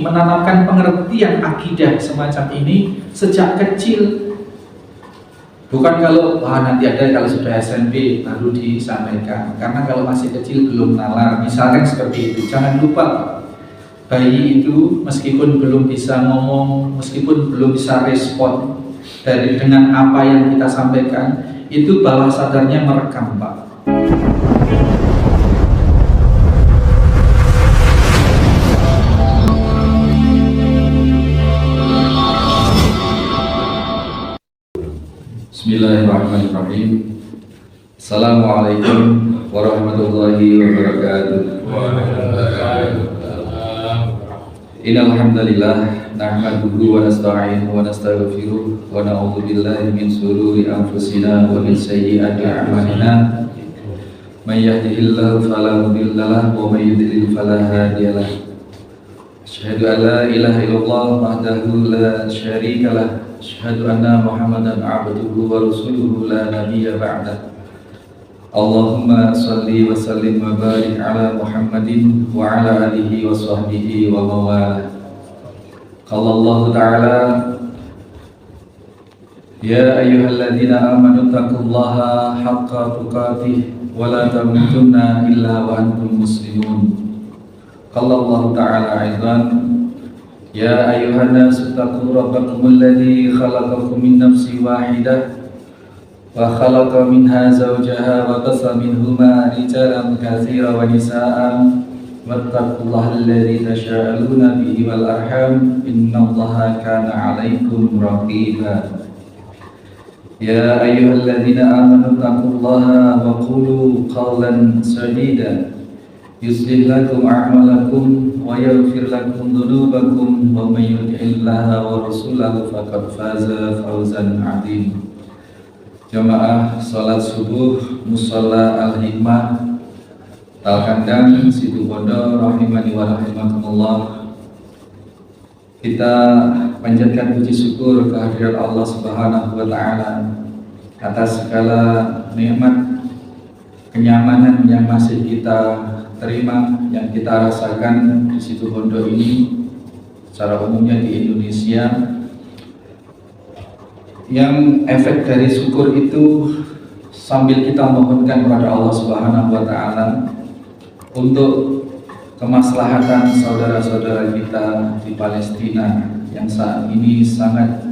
menanamkan pengertian akidah semacam ini sejak kecil. Bukan kalau nanti ada kalau sudah SMP baru disampaikan. Karena kalau masih kecil belum nalar, misalkan seperti itu. Jangan lupa, bayi itu meskipun belum bisa ngomong, meskipun belum bisa respon dengan apa yang kita sampaikan, itu bawah sadarnya merekam, Pak. Bismillahirrahmanirrahim. Assalamualaikum warahmatullahi wabarakatuh. Innal hamdalillah nahmaduhu wa nasta'inuhu wa nastaghfiruh wa na'udzu billahi min shururi anfusina wa min sayyiati a'malina. May yahdihillahu fala mudilla lahu wa may yudlil fala hadiya lahu. Asyhadu an la ilaha illallah wahdahu la syarika lah. Asyhadu anna Muhammadan abduhu wa rasuluhu la nabiyya ba'dah. Allahumma salli wa sallim wa barik ala Muhammadin wa ala alihi wa sahbihi wa mawalah. Qala Allah Ta'ala, ya ayyuhalladzina amanu taqullaha haqqa tuqatih wa la tamutunna illa wa antum muslimun. Qala Allah Ta'ala aidan, ya ayuhan nasu taqu rabbakumul ladzi khalaqakum min nafsin wahidah wa khalaqa minha zawjaha wa bassa minhuma rijalan katsiran wa nisaa'an wattaqullaha alladzi tasaaluna bihi wal arham innallaha kana 'alaikum raqiba. Ya ayyuhalladzina amanu taqullaha wa qulu qawlan sadida yuslih lakum a'malakum wa yaghfir lakum dhunubakum wa may yuti'illaha wa rasulahu faqad faza fawzan 'azim. Jamaah salat subuh Musholla Al-Hikmah Talkandang Situbondo rahimani wa rahimakumullah. Kita panjatkan puji syukur kehadirat Allah Subhanahu wa taala atas segala nikmat kenyamanan yang masih kita terima, yang kita rasakan di Situbondo ini, secara umumnya di Indonesia, yang efek dari syukur itu sambil kita mohonkan kepada Allah Subhanahu wa taala untuk kemaslahatan saudara-saudara kita di Palestina yang saat ini sangat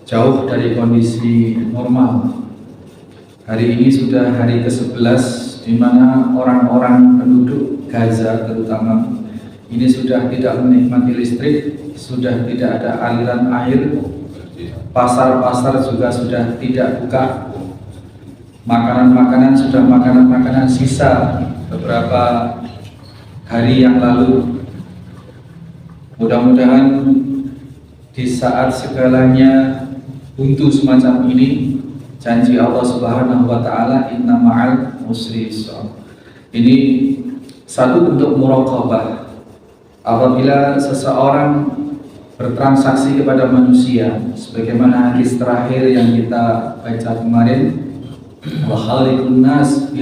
jauh dari kondisi normal. Hari ini sudah hari ke-11 di mana orang-orang penduduk Gaza terutama ini sudah tidak menikmati listrik, sudah tidak ada aliran air, pasar-pasar juga sudah tidak buka, makanan-makanan sudah makanan-makanan sisa beberapa hari yang lalu. Mudah-mudahan di saat segalanya buntu semacam ini, janji Allah Subhanahu wa taala inna ma'al usri yusra. Ini satu bentuk muraqabah. Apabila seseorang bertransaksi kepada manusia, sebagaimana hadis terakhir yang kita baca kemarin, wa khaliqun nas bi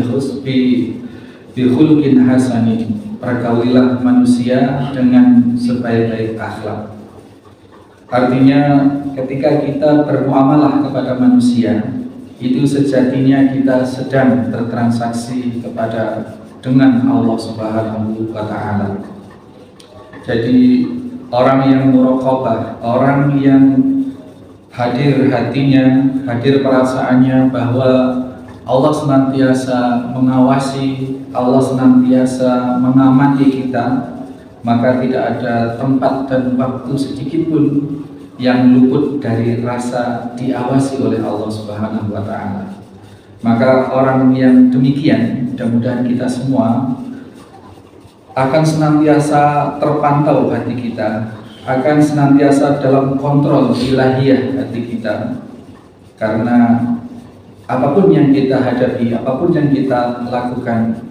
khuluqin hasanin, pergaulilah manusia dengan sebaik-baik akhlak. Artinya ketika kita bermuamalah kepada manusia, itu sejatinya kita sedang bertransaksi dengan Allah Subhanahu wa taala. Jadi orang yang muraqabah, orang yang hadir hatinya, hadir perasaannya bahwa Allah senantiasa mengawasi, Allah senantiasa mengamati kita, maka tidak ada tempat dan waktu sedikit pun yang luput dari rasa diawasi oleh Allah Subhanahu wa taala. Maka orang yang demikian, mudah-mudahan kita semua akan senantiasa terpantau hati kita, akan senantiasa dalam kontrol ilahiyah hati kita. Karena apapun yang kita hadapi, apapun yang kita lakukan,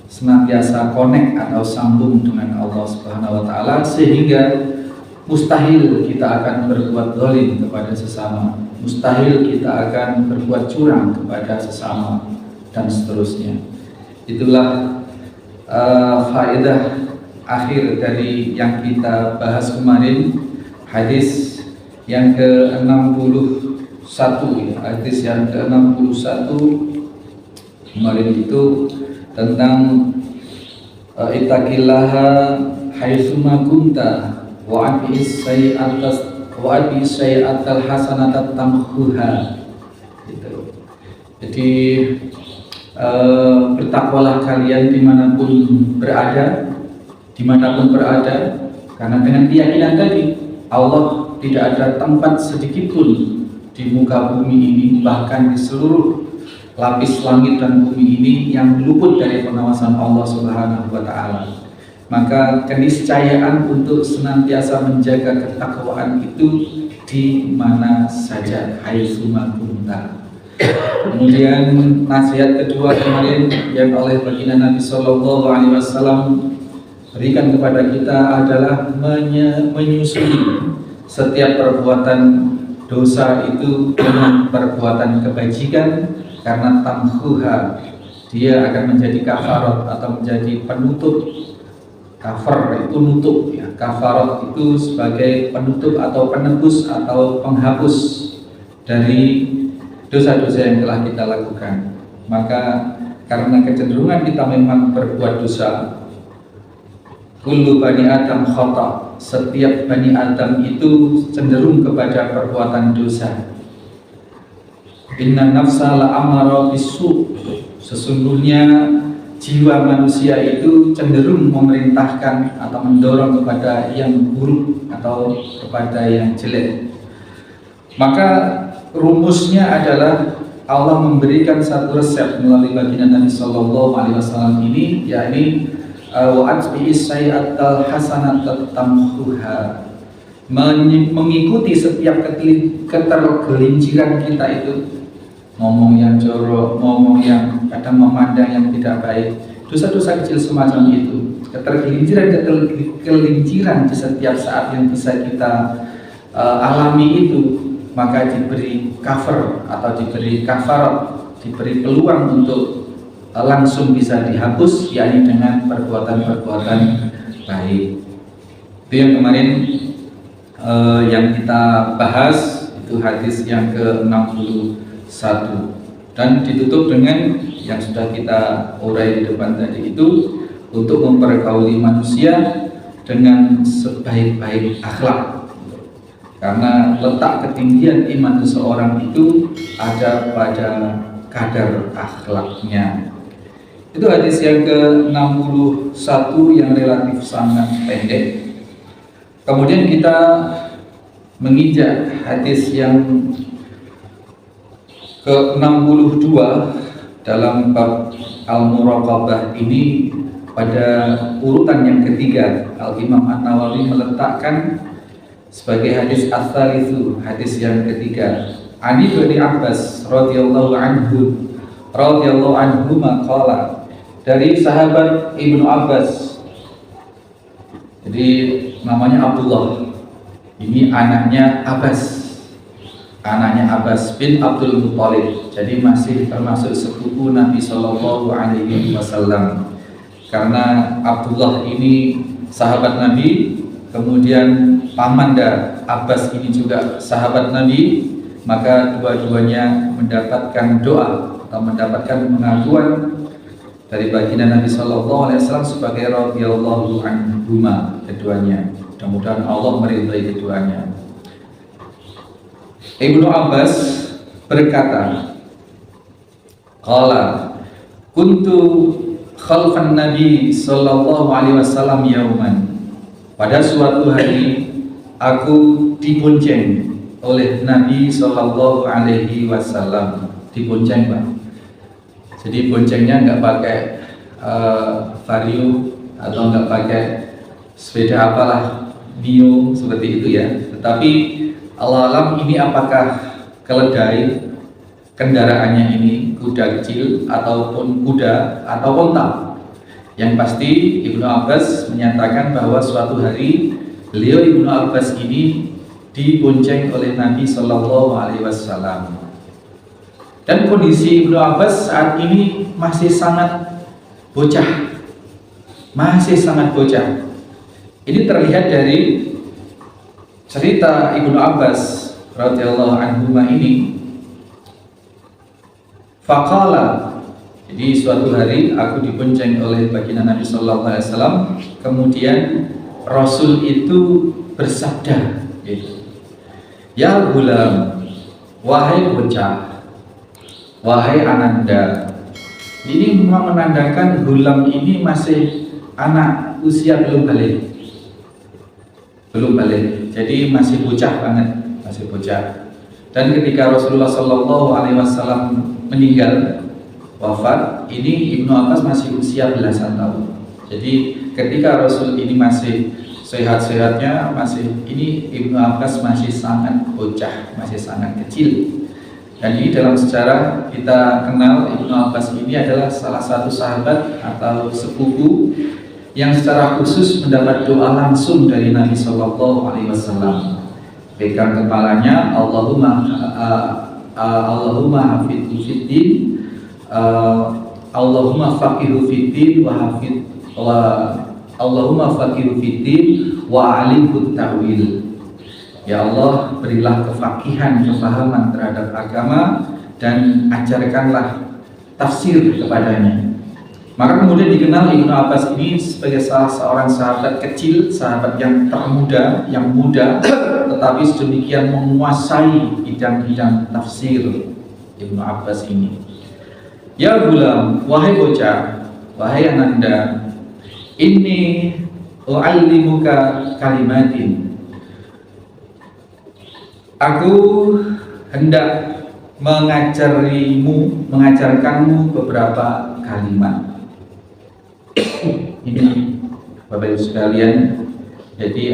senantiasa connect atau sambung dengan Allah Subhanahu wa taala, sehingga mustahil kita akan berbuat zalim kepada sesama, mustahil kita akan berbuat curang kepada sesama, dan seterusnya. Itulah faedah akhir dari yang kita bahas kemarin, hadis yang ke-61 ya, hadis yang ke-61 kemarin itu tentang ittaqillaha haitsuma kunta wa abis sayyi'atal hasanata tamhuha gitu. Jadi bertakwalah kalian dimanapun berada, karena dengan keyakinan tadi Allah tidak ada tempat sedikit pun di muka bumi ini, bahkan di seluruh lapis langit dan bumi ini yang luput dari pengawasan Allah Subhanahu wa Ta'ala. Maka keniscayaan untuk senantiasa menjaga ketakwaan itu di mana saja, haitsuma kunta. Kemudian nasihat kedua kemarin yang oleh baginda Nabi Sallallahu Alaihi Wasallam berikan kepada kita adalah menyusui setiap perbuatan dosa itu dengan perbuatan kebajikan, karena tamhuha, dia akan menjadi kafarat atau menjadi penutup. Kafar itu nutup ya, kafarat itu sebagai penutup atau penebus atau penghapus dari dosa-dosa yang telah kita lakukan. Maka karena kecenderungan kita memang berbuat dosa, kullu bani Adam khata, setiap bani Adam itu cenderung kepada perbuatan dosa. Inna nafsa la'amara bisu, sesungguhnya jiwa manusia itu cenderung memerintahkan atau mendorong kepada yang buruk atau kepada yang jelek. Maka rumusnya adalah Allah memberikan satu resep melalui baginda Nabi Sallallahu Alaihi Wasallam ini, yakni wa'atbi'is sayyi'atal hasanata tamhuha, mengikuti setiap ketergelinciran kita itu, ngomong yang jorok, ngomong yang kadang memandang yang tidak baik, dosa-dosa kecil semacam itu, ketergelinciran di setiap saat yang bisa kita alami itu, maka diberi cover atau diberi kafarat, diberi peluang untuk langsung bisa dihapus, yakni dengan perbuatan-perbuatan baik. Itu yang kemarin yang kita bahas, itu hadis yang ke-61, dan ditutup dengan yang sudah kita urai di depan tadi itu, untuk mempergauli manusia dengan sebaik-baik akhlak, karena letak ketinggian iman seseorang itu ada pada kadar akhlaknya. Itu hadis yang ke-61 yang relatif sangat pendek. Kemudian kita menginjak hadis yang ke-62 dalam bab Al-Muraqabah ini pada urutan yang ketiga. Al-Imam An-Nawawi meletakkan sebagai hadis ats-tsalitsu, hadis yang ketiga. Ani bin Abbas radhiyallahu anhu maqala, dari sahabat Ibnu Abbas. Jadi namanya Abdullah. Ini anaknya Abbas bin Abdul Muthalib. Jadi masih termasuk sepupu Nabi Sallallahu Alaihi Wasallam. Karena Abdullah ini sahabat Nabi, kemudian pamanda Abbas ini juga sahabat Nabi, maka dua-duanya mendapatkan doa atau mendapatkan pengakuan dari baginda Nabi Sallallahu Alaihi Wasallam sebagai radhiyallahu anhuma, keduanya. Mudah-mudahan Allah meridhai keduanya. Ibnu Abbas berkata, qala kuntu khalfan Nabi Sallallahu Alaihi Wasallam yauman, pada suatu hari aku dibonceng oleh Nabi Sallallahu Alaihi Wasallam. Dibonceng, Pak. Jadi boncengnya nggak pakai vario atau nggak pakai sepeda apalah Mio seperti itu ya. Tetapi Allah alam ini apakah keledai kendaraannya ini kuda kecil ataupun kuda atau onta. Yang pasti Ibnu Abbas menyatakan bahwa suatu hari beliau Ibnu Abbas ini dibonceng oleh Nabi Sallallahu Alaihi Wasallam. Dan kondisi Ibnu Abbas saat ini masih sangat bocah, Ini terlihat dari cerita Ibnu Abbas radhiyallahu anhu ini. Faqala, jadi suatu hari aku dibonceng oleh baginda Nabi sallallahu alaihi wasallam, kemudian Rasul itu bersabda, ya gulam, wahai bocah, wahai ananda. Ini memang menandakan gulam ini masih anak usia belum balik. Jadi masih bocah banget, masih bocah. Dan ketika Rasulullah sallallahu alaihi wasallam meninggal, wafat, ini Ibnu Abbas masih usia belasan tahun. Jadi ketika Rasul ini masih sehat-sehatnya, ini Ibnu Abbas masih sangat bocah, masih sangat kecil. Dan ini dalam sejarah kita kenal Ibnu Abbas ini adalah salah satu sahabat atau sepupu yang secara khusus mendapat doa langsung dari Nabi Shallallahu Alaihi Wasallam. Pegang kepalanya, Allahumma hafidhu fiddin, Allahumma faqihu fiddin Allahumma faqihu fiddin wa alimhu ta'wil. Ya Allah, berilah kefakihan, kefahaman terhadap agama dan ajarkanlah tafsir kepadanya. Maka kemudian dikenal Ibnu Abbas ini sebagai salah seorang sahabat kecil, sahabat yang termuda, yang muda, tetapi sedemikian menguasai bidang-bidang tafsir Ibnu Abbas ini. Ya gulam, wahai bocah, wahai ananda, inni u'allimuka kalimatin. Aku hendak mengajarkanmu beberapa kalimat. Ini Bapak Ibu sekalian, jadi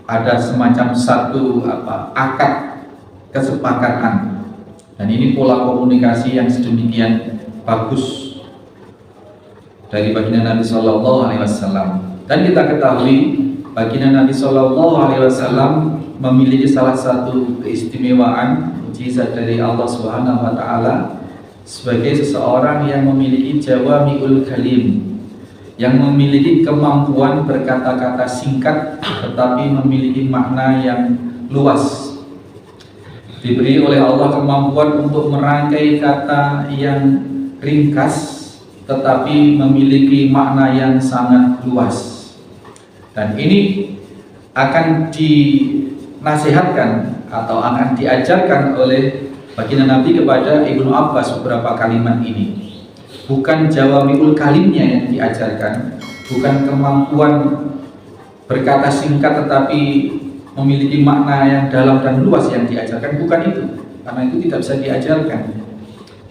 ada semacam satu akad kesepakatan, dan ini pola komunikasi yang sedemikian bagus dari baginda Nabi Shallallahu Alaihi Wasallam. Dan kita ketahui baginda Nabi Shallallahu Alaihi Wasallam memiliki salah satu keistimewaan, mukjizat dari Allah Subhanahu Wa Taala sebagai seseorang yang memiliki jawami'ul kalim, yang memiliki kemampuan berkata-kata singkat tetapi memiliki makna yang luas. Diberi oleh Allah kemampuan untuk merangkai kata yang ringkas tetapi memiliki makna yang sangat luas. Dan ini akan dinasihatkan atau akan diajarkan oleh baginda Nabi kepada Ibnu Abbas beberapa kalimat ini. Bukan jawami'ul kalimnya yang diajarkan, bukan kemampuan berkata singkat tetapi memiliki makna yang dalam dan luas yang diajarkan, bukan itu. Karena itu tidak bisa diajarkan.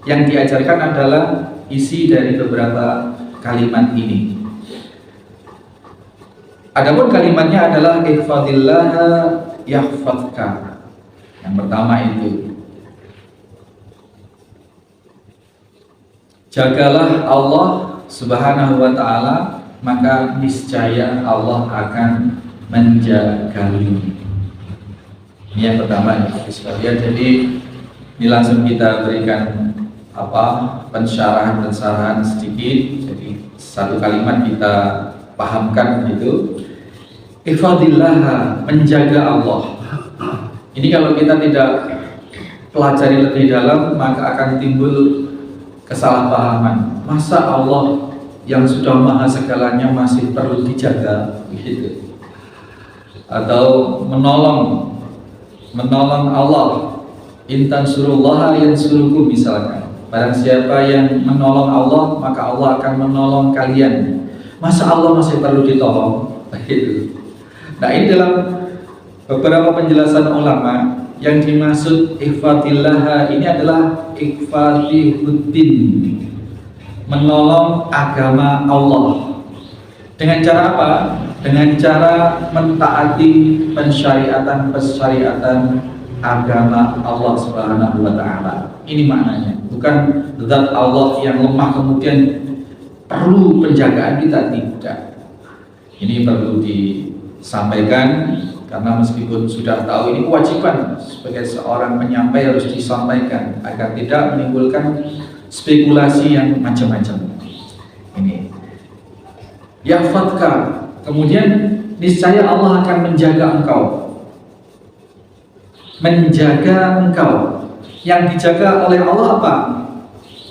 Yang diajarkan adalah isi dari beberapa kalimat ini. Adapun kalimatnya adalah ihfadillaha yahfadka. Yang pertama itu, jagalah Allah Subhanahu wa Ta'ala, maka niscaya Allah akan menjagamu. Ini yang pertama ya, sekalian. Jadi ini langsung kita berikan pencerahan sedikit. Jadi satu kalimat kita pahamkan gitu. Ihfadillah, menjaga Allah. Ini kalau kita tidak pelajari lebih dalam, maka akan timbul kesalahpahaman. Masa Allah yang sudah maha segalanya masih perlu dijaga begitu? Atau menolong Allah, intan surullaha yansurukum misalkan. Barang siapa yang menolong Allah, maka Allah akan menolong kalian. Masa Allah masih perlu ditolong? Begitu. Nah, ini dalam beberapa penjelasan ulama, yang dimaksud ihfadillah ini adalah ihfadihuddin, menolong agama Allah. Dengan cara apa? Dengan cara mentaati pensyariatan agama Allah Subhanahu wa Ta'ala. Ini maknanya. Bukan zat Allah yang lemah kemudian perlu penjagaan kita, tidak. Ini perlu disampaikan, karena meskipun sudah tahu ini kewajiban sebagai seorang penyampai harus disampaikan agar tidak menimbulkan spekulasi yang macam-macam. Ini yahfadka, Kemudian niscaya Allah akan menjaga engkau. Menjaga engkau. Yang dijaga oleh Allah apa?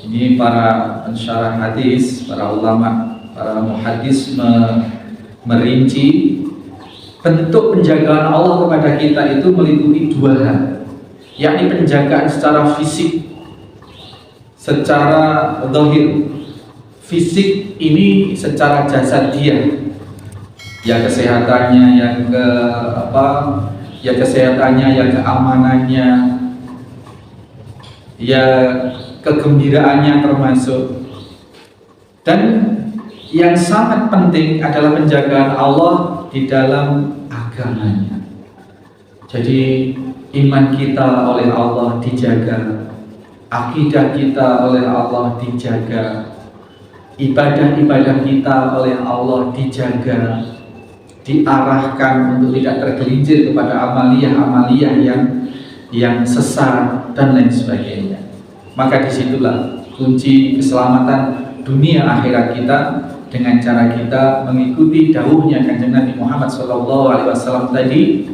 Ini para pensyarah hadis, para ulama, para muhadis merinci bentuk penjagaan Allah kepada kita itu meliputi dua hal, yakni penjagaan secara fisik, secara zahir. Fisik ini secara jasad dia, ya kesehatannya, ya kesehatannya, ya keamanannya, ya kegembiraannya termasuk. Dan yang sangat penting adalah penjagaan Allah di dalam agamanya. Jadi iman kita oleh Allah dijaga, akidah kita oleh Allah dijaga, ibadah-ibadah kita oleh Allah dijaga, diarahkan untuk tidak tergelincir kepada amaliyah-amaliyah yang sesat dan lain sebagainya. Maka disitulah kunci keselamatan dunia akhirat kita, dengan cara kita mengikuti dawuhnya Kanjeng Nabi Muhammad SAW tadi,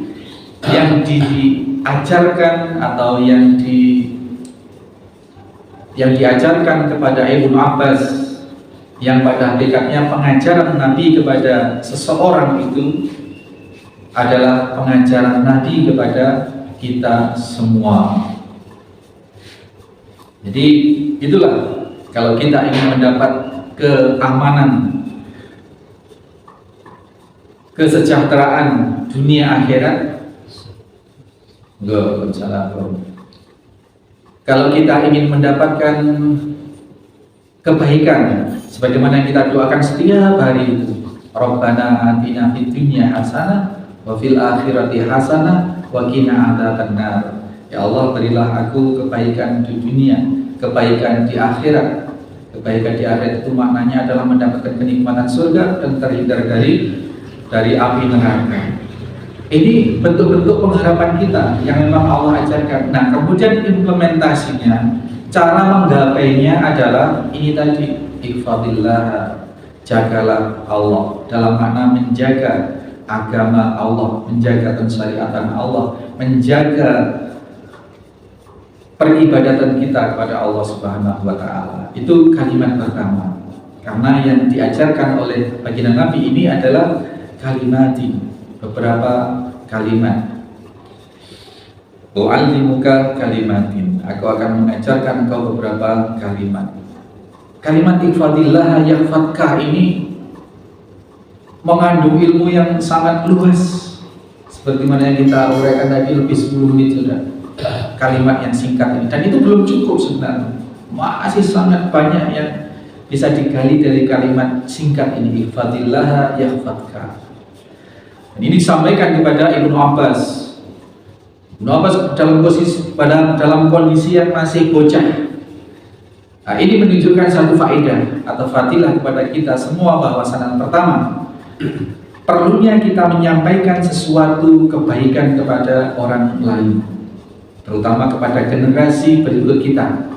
yang diajarkan atau yang diajarkan kepada Ibnu Abbas, yang pada hakikatnya pengajaran Nabi kepada seseorang itu adalah pengajaran Nabi kepada kita semua. Jadi itulah, kalau kita ingin mendapat keamanan, kesejahteraan dunia akhirat, kalau kita ingin mendapatkan kebaikan sebagaimana yang kita doakan setiap hari itu, Rabbana atina fid dunya hasanah wa fil akhirati hasanah wa qina adzabannar. Ya Allah, berilah aku kebaikan di dunia, kebaikan di akhirat. Kebaikan di akhirat itu maknanya adalah mendapatkan kenikmatan surga dan terhindar dari api neraka. Ini bentuk-bentuk pengharapan kita yang memang Allah ajarkan. Nah, kemudian implementasinya, cara menggapainya adalah ini tadi, ihfadillah, jagalah Allah, dalam makna menjaga agama Allah, menjaga pensyariatan Allah, menjaga peribadatan kita kepada Allah Subhanahu wa Ta'ala. Itu kalimat pertama. Karena yang diajarkan oleh baginda Nabi ini adalah kalimatin, beberapa kalimat. U'allimuka kalimatin, aku akan mengajarkan engkau beberapa kalimat. Kalimat ihfadillah yahfadka ini mengandung ilmu yang sangat luas, seperti mana yang kita uraikan tadi lebih 10 menit sudah. Kalimat yang singkat ini, dan itu belum cukup sebenarnya, masih sangat banyak yang bisa digali dari kalimat singkat ini, ihfadillah yahfadka. Dan ini disampaikan kepada Ibnu Abbas. Ibnu Abbas dalam kondisi yang masih bocah. Nah, ini menunjukkan satu faedah atau fadilah kepada kita semua, bahwasanya pertama, perlunya kita menyampaikan sesuatu kebaikan kepada orang lain, terutama kepada generasi berikut kita.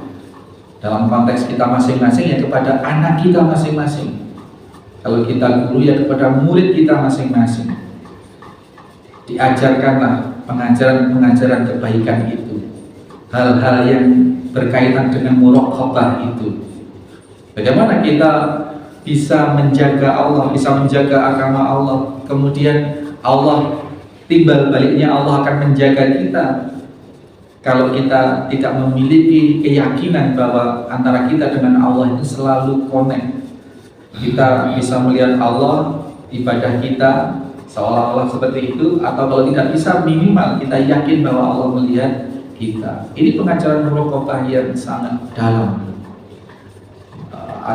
Dalam konteks kita masing-masing, ya kepada anak kita masing-masing. Kalau kita guru, ya kepada murid kita masing-masing. Diajarkanlah pengajaran-pengajaran kebaikan itu, hal-hal yang berkaitan dengan muraqabah itu. Bagaimana kita bisa menjaga Allah, bisa menjaga agama Allah, kemudian Allah, timbal baliknya Allah akan menjaga kita. Kalau kita tidak memiliki keyakinan bahwa antara kita dengan Allah itu selalu connect, kita bisa melihat Allah, ibadah kita seolah-olah seperti itu, atau kalau tidak bisa, minimal kita yakin bahwa Allah melihat kita. Ini pengajaran muraqabah yang sangat dalam,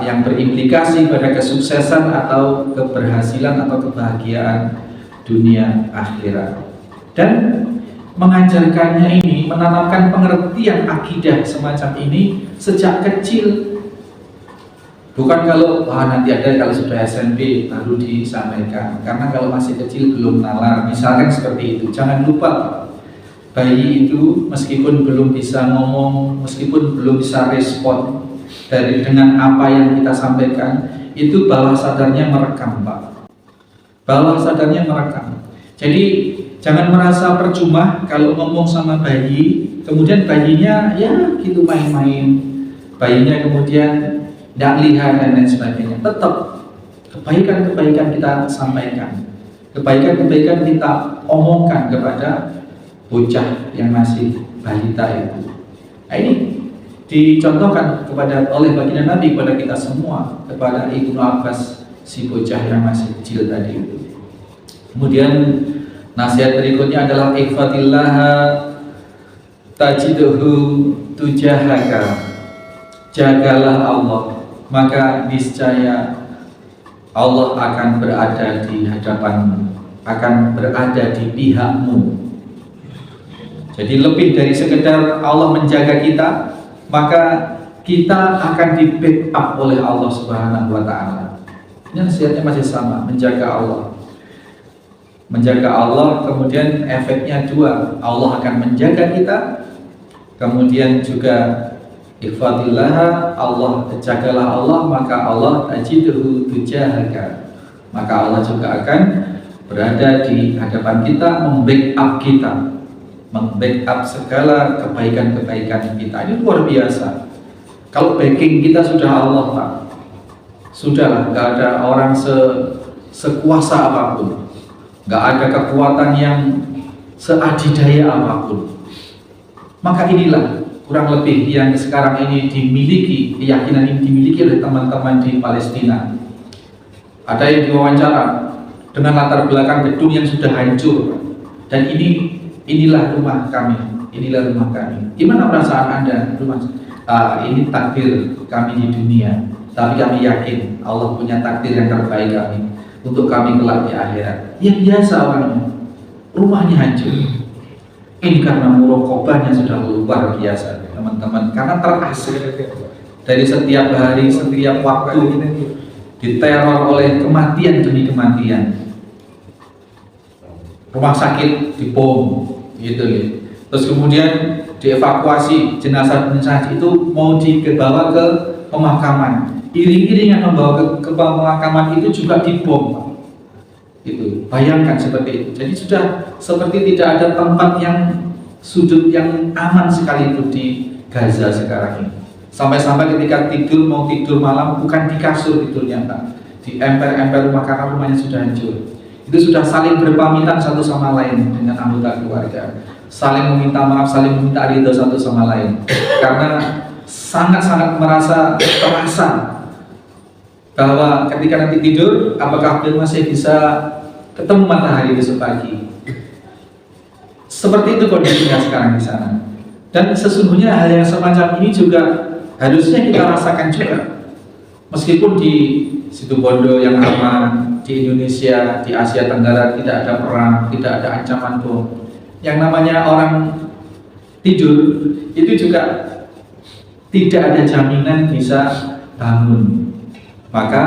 yang berimplikasi pada kesuksesan atau keberhasilan atau kebahagiaan dunia akhirat. Dan mengajarkannya ini, menanamkan pengertian akidah semacam ini sejak kecil. Bukan nanti ada kalau sudah SMP baru disampaikan, karena kalau masih kecil belum nalar, misalkan seperti itu. Jangan lupa, bayi itu meskipun belum bisa ngomong, meskipun belum bisa respon dengan apa yang kita sampaikan, itu bawah sadarnya merekam, Pak. bawah sadarnya merekam. Jadi jangan merasa percuma kalau ngomong sama bayi, kemudian bayinya ya gitu main-main, bayinya kemudian tidak lihat dan lain sebagainya. Tetap kebaikan-kebaikan kita sampaikan, kebaikan-kebaikan kita omongkan kepada bocah yang masih balita itu. Nah, ini dicontohkan oleh baginda Nabi kepada kita semua, kepada Ibnu Abbas, si bocah yang masih kecil tadi itu. Kemudian nasihat berikutnya adalah ihfatillaha tajiduhu tujahaka. Jagalah Allah, maka niscaya Allah akan berada di hadapanmu, akan berada di pihakmu. Jadi lebih dari sekedar Allah menjaga kita, maka kita akan di backup oleh Allah Subhanahu wa Ta'ala. Ini nasihatnya masih sama, menjaga Allah. Menjaga Allah, kemudian efeknya dua, Allah akan menjaga kita, kemudian juga ihfadillah, Allah, jagalah Allah, maka Allah tajiduhu tujahaka, maka Allah juga akan berada di hadapan kita, membackup kita, membackup segala kebaikan-kebaikan kita. Ini luar biasa. Kalau backing kita sudah Allah, Pak, sudahlah, nggak ada orang sekuasa apapun, nggak ada kekuatan yang seadidaya apapun. Maka inilah kurang lebih yang sekarang ini dimiliki, keyakinan ini dimiliki oleh teman-teman di Palestina. Ada yang diwawancara dengan latar belakang gedung yang sudah hancur, dan inilah rumah kami, inilah rumah kami. Gimana perasaan Anda? Ini takdir kami di dunia, tapi kami yakin Allah punya takdir yang terbaik kami untuk kami kelak di akhirat. Yang biasa orangnya, rumahnya hancur. Ini karena muraqabahnya sudah luar biasa, teman-teman. Karena terasik dari setiap hari, setiap waktu diteror oleh kematian demi kematian. Rumah sakit dibom, gitu ya. Terus kemudian dievakuasi jenazah-jenazah itu mau dibawa ke pemakaman. Iring-iringan membawa ke pemakaman itu juga dibom. Itu bayangkan seperti itu. Jadi sudah seperti tidak ada tempat yang sudut yang aman sekalipun di Gaza sekarang ini. Sampai-sampai ketika tidur, mau tidur malam bukan di kasur tidurnya, Pak, di emper-emper rumah karena rumahnya sudah hancur. Itu sudah saling berpamitan satu sama lain dengan anggota keluarga, saling meminta maaf, saling meminta ridho satu sama lain, karena sangat-sangat terasa bahwa ketika nanti tidur, apakah dia masih bisa ketemu matahari besok pagi. Seperti itu kondisinya sekarang di sana. Dan sesungguhnya hal yang semacam ini juga harusnya kita rasakan juga. Meskipun di Situbondo yang aman, di Indonesia, di Asia Tenggara tidak ada perang, tidak ada ancaman bom. Yang namanya orang tidur itu juga tidak ada jaminan bisa bangun. Maka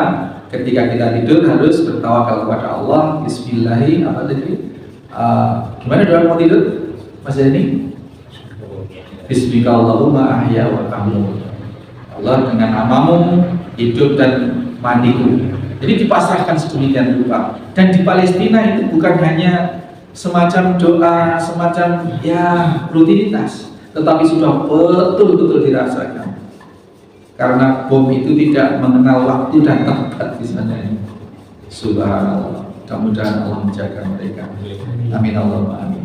ketika kita tidur harus bertawakal kepada Allah. Bismillahirrahmanirrahim. Apa tadi? Gimana doa mau tidur, Mas Dani? Bismillahirrahmanirrahim. Ahya wa amut. Allah dengan namamu hidup dan mandiku. Jadi dipasrahkan sedemikian rupa. Dan di Palestina itu bukan hanya semacam doa, semacam ya rutinitas, tetapi sudah betul-betul dirasakan. Karena bom itu tidak mengenal waktu dan tempat di sana. Subhanallah. Mudah-mudahan Allah menjaga mereka. Amin Allahumma amin.